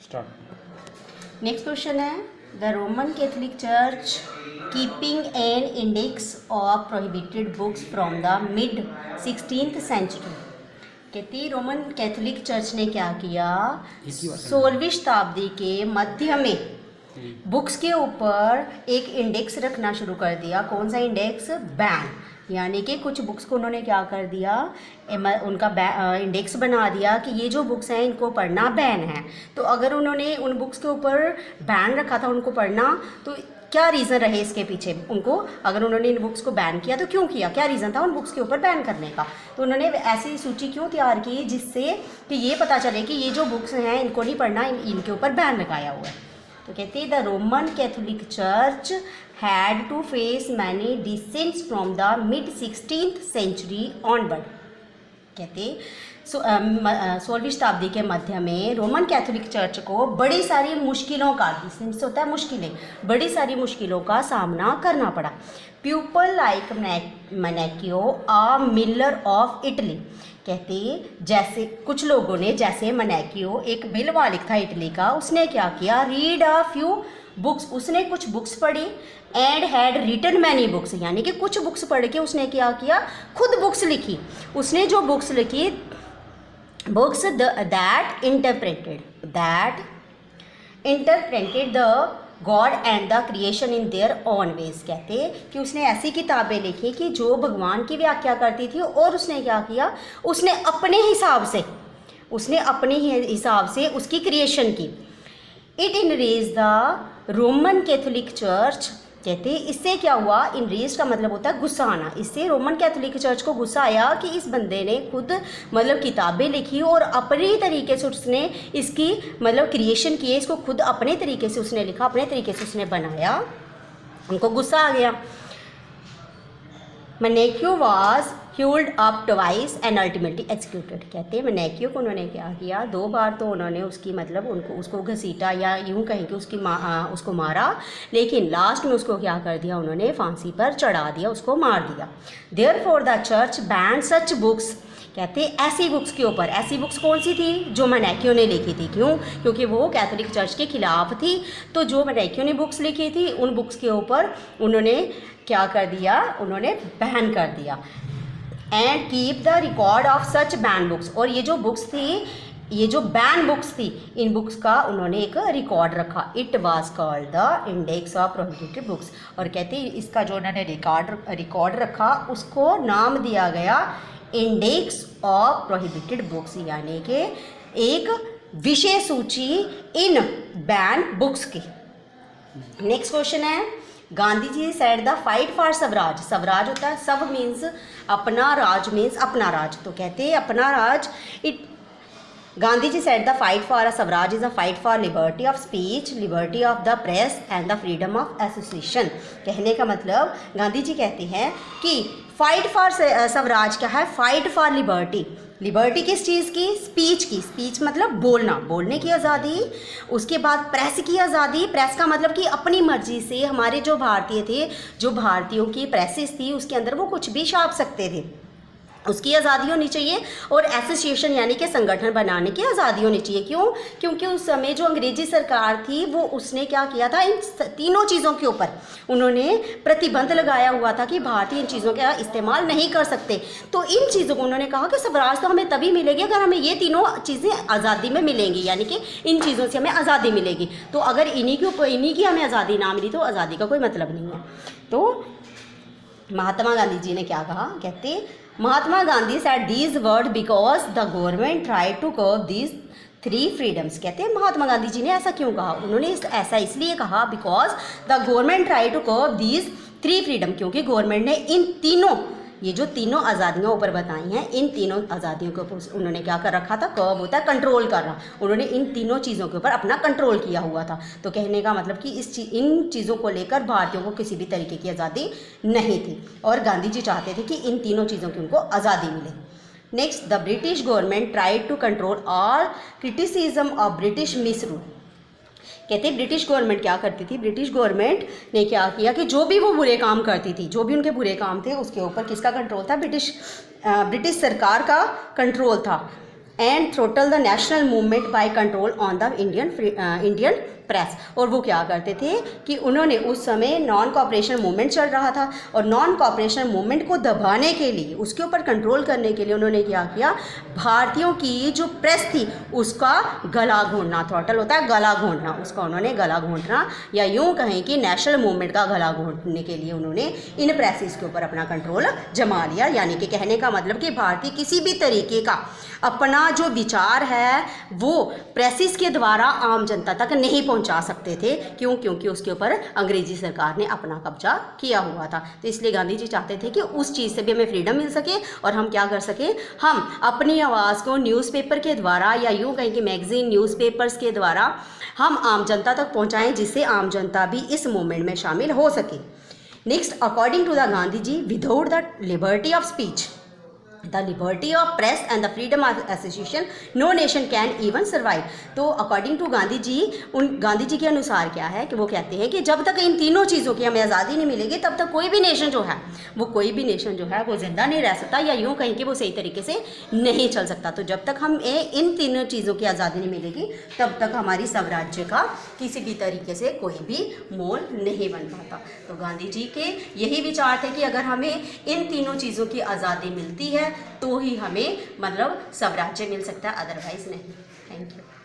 Start. Next question है, the Roman Catholic church keeping an index of prohibited books from the mid 16th century. कहती Roman Catholic church ने क्या किया, 16वीं शताब्दी के मध्य में बुक्स के ऊपर एक इंडेक्स रखना शुरू कर दिया। कौन सा इंडेक्स? बैन। यानी कि कुछ बुक्स को उन्होंने क्या कर दिया, उनका इंडेक्स बना दिया कि ये जो बुक्स हैं इनको पढ़ना बैन है। तो अगर उन्होंने उन बुक्स के ऊपर बैन रखा था उनको पढ़ना, तो क्या रीज़न रहे इसके पीछे उनको, अगर उन्होंने इन बुक्स को बैन किया तो क्यों किया, क्या रीज़न था उन बुक्स के ऊपर बैन करने का। तो उन्होंने ऐसी सूची क्यों तैयार की जिससे कि ये पता चले कि ये जो बुक्स हैं इनको नहीं पढ़ना, इनके ऊपर बैन लगाया हुआ है। तो कहते हैं the Roman Catholic church had to face many dissents from the mid 16th century onward. कहते 16वीं शताब्दी के मध्य में रोमन कैथोलिक चर्च को बड़ी सारी मुश्किलों का, डिसेंट्स होता है मुश्किलें, बड़ी सारी मुश्किलों का सामना करना पड़ा। People like Menocchio a miller of Italy. कहते जैसे कुछ लोगों ने, जैसे मनेकियो एक मिल मालिक था इटली का, उसने क्या किया, रीड अ फ्यू बुक्स, उसने कुछ बुक्स पढ़ी, and had written many books, यानी कि कुछ बुक्स पढ़ के उसने क्या किया, खुद बुक्स लिखी। उसने जो बुक्स लिखी, books that interpreted the God and the creation in their own ways. कहते कि उसने ऐसी किताबें लिखी कि जो भगवान की व्याख्या करती थी, और उसने क्या किया, उसने अपने हिसाब से उसकी क्रिएशन की। It enraged the Roman Catholic church. कहते इससे क्या हुआ, इनरेज का मतलब होता है गुस्सा आना। इससे रोमन कैथोलिक चर्च को गुस्सा आया कि इस बंदे ने खुद मतलब किताबें लिखी और अपने तरीके से उसने इसकी मतलब क्रिएशन की है, इसको खुद अपने तरीके से उसने लिखा, अपने तरीके से उसने बनाया। उनको गुस्सा आ गया। Menocchio was hauled up twice and ultimately executed. कहते हैं मनेकियो को उन्होंने क्या किया, 2 बार तो उन्होंने उसकी मतलब उसको घसीटा, या यूं कहें कि उसको मारा, लेकिन लास्ट में उसको क्या कर दिया, उन्होंने फांसी पर चढ़ा दिया, उसको मार दिया। Therefore the church ban such books. कहते ऐसी बुक्स के ऊपर, ऐसी बुक्स कौन सी थी, जो मनेकियो ने लिखी थी। क्यों? क्योंकि वो कैथोलिक चर्च के खिलाफ थी। तो जो मनेकियो ने बुक्स लिखी थी उन बुक्स के ऊपर उन्होंने क्या कर दिया, उन्होंने बैन कर दिया। And keep the record of such ban books. और ये जो बुक्स थी, ये जो बैन बुक्स थी, इन बुक्स का उन्होंने एक रिकॉर्ड रखा। It was called the index of prohibited books. और कहते हैं इसका जो उन्होंने रिकॉर्ड रखा, उसको नाम दिया गया इंडेक्स ऑफ प्रोहिबिटेड बुक्स, यानी कि एक विषय सूची इन बैन बुक्स की। नेक्स्ट क्वेश्चन है, Gandhi ji said the fight for swaraj. Swaraj होता है, सब मीन्स अपना, राज मीन्स अपना राज। तो कहते हैं अपना राज, Gandhi ji said the fight for a swaraj is a fight for liberty of speech, liberty of the press and the freedom of association. कहने का मतलब गांधी जी कहते हैं कि फाइट फॉर स्वराज क्या है, फाइट फॉर लिबर्टी। लिबर्टी किस चीज़ की? स्पीच की। स्पीच मतलब बोलना, बोलने की आज़ादी। उसके बाद प्रेस की आज़ादी। प्रेस का मतलब कि अपनी मर्जी से हमारे जो भारतीय थे, जो भारतीयों की प्रेसेस थी, उसके अंदर वो कुछ भी छाप सकते थे, उसकी आज़ादी होनी चाहिए। और एसोसिएशन यानी कि संगठन बनाने की आज़ादी होनी चाहिए। क्यों? क्योंकि उस समय जो अंग्रेजी सरकार थी, वो उसने क्या किया था, इन तीनों चीज़ों के ऊपर उन्होंने प्रतिबंध लगाया हुआ था कि भारतीय इन चीज़ों का इस्तेमाल नहीं कर सकते। तो इन चीज़ों को उन्होंने कहा कि स्वराज तो हमें तभी मिलेगी अगर हमें ये तीनों चीज़ें आज़ादी में मिलेंगी, यानी कि इन चीज़ों से हमें आज़ादी मिलेगी। तो अगर इन्हीं की हमें आज़ादी ना मिली तो आज़ादी का कोई मतलब नहीं है। तो महात्मा गांधी जी ने क्या कहा, कहते Mahatma Gandhi said these word because the government try to curb these 3 freedoms. कहते हैं महात्मा गांधी जी ने ऐसा क्यों कहा, उन्होंने ऐसा इसलिए कहा because the government try to curb these 3 freedom, क्योंकि गवर्नमेंट ने इन तीनों, ये जो तीनों आज़ादियाँ ऊपर बताई हैं, इन तीनों आज़ादियों के ऊपर उन्होंने क्या कर रखा था, कर्ब होता है कंट्रोल करना। उन्होंने इन तीनों चीज़ों के ऊपर अपना कंट्रोल किया हुआ था। तो कहने का मतलब कि इन चीज़ों को लेकर भारतीयों को किसी भी तरीके की आज़ादी नहीं थी, और गांधी जी चाहते थे कि इन तीनों चीज़ों की उनको आज़ादी मिले। Next, the British government tried to control all criticism of British misrule. कहते हैं ब्रिटिश गवर्नमेंट क्या करती थी, ब्रिटिश गवर्नमेंट ने क्या किया कि जो भी वो बुरे काम करती थी, जो भी उनके बुरे काम थे, उसके ऊपर किसका कंट्रोल था, ब्रिटिश सरकार का कंट्रोल था। And throttle the national movement by control on the Indian press. और वो क्या करते थे कि उन्होंने उस समय नॉन कॉपरेशन मूवमेंट चल रहा था और नॉन कॉपरेशन मूवमेंट को दबाने के लिए, उसके ऊपर कंट्रोल करने के लिए उन्होंने क्या किया, भारतीयों की जो प्रेस थी उसका गला घोंटना, थ्रॉटल होता है गला घोंटना, उसका उन्होंने गला घोंटना या यूँ कहें कि नेशनल मूवमेंट का गला घोंटने के लिए उन्होंने इन प्रेसिस के ऊपर अपना कंट्रोल जमा लिया। यानी कि कहने का मतलब कि भारतीय किसी भी तरीके का अपना जो विचार है वो प्रेसिस के द्वारा आम जनता तक नहीं पहुंचा सकते थे। क्यों? क्योंकि उसके ऊपर अंग्रेजी सरकार ने अपना कब्जा किया हुआ था। तो इसलिए गांधी जी चाहते थे कि उस चीज़ से भी हमें फ्रीडम मिल सके और हम क्या कर सकें, हम अपनी आवाज़ को न्यूज़पेपर के द्वारा या यूँ कहें कि मैगजीन न्यूज़पेपर्स के द्वारा हम आम जनता तक पहुँचाएँ, जिससे आम जनता भी इस मूवमेंट में शामिल हो सके। Next, according to the Gandhi ji, without the liberty of speech, the liberty of press and the freedom of association, no nation can even survive. तो अकॉर्डिंग टू गांधी जी, गांधी जी के अनुसार क्या है कि वो कहते हैं कि जब तक इन तीनों चीज़ों की हमें आज़ादी नहीं मिलेगी तब तक कोई भी नेशन जो है वो जिंदा नहीं रह सकता, या यूँ कहें कि वो सही तरीके से नहीं चल सकता। तो जब तक हम इन तीनों चीज़ों की आज़ादी नहीं मिलेगी तब तक हमारी स्वराज्य का किसी भी तरीके से कोई भी मोल नहीं बन पाता। तो गांधी जी के यही विचार थे कि अगर हमें इन तीनों चीज़ों की आज़ादी मिलती है तो ही हमें मतलब स्वराज्य मिल सकता है, अदरवाइज नहीं। Thank you.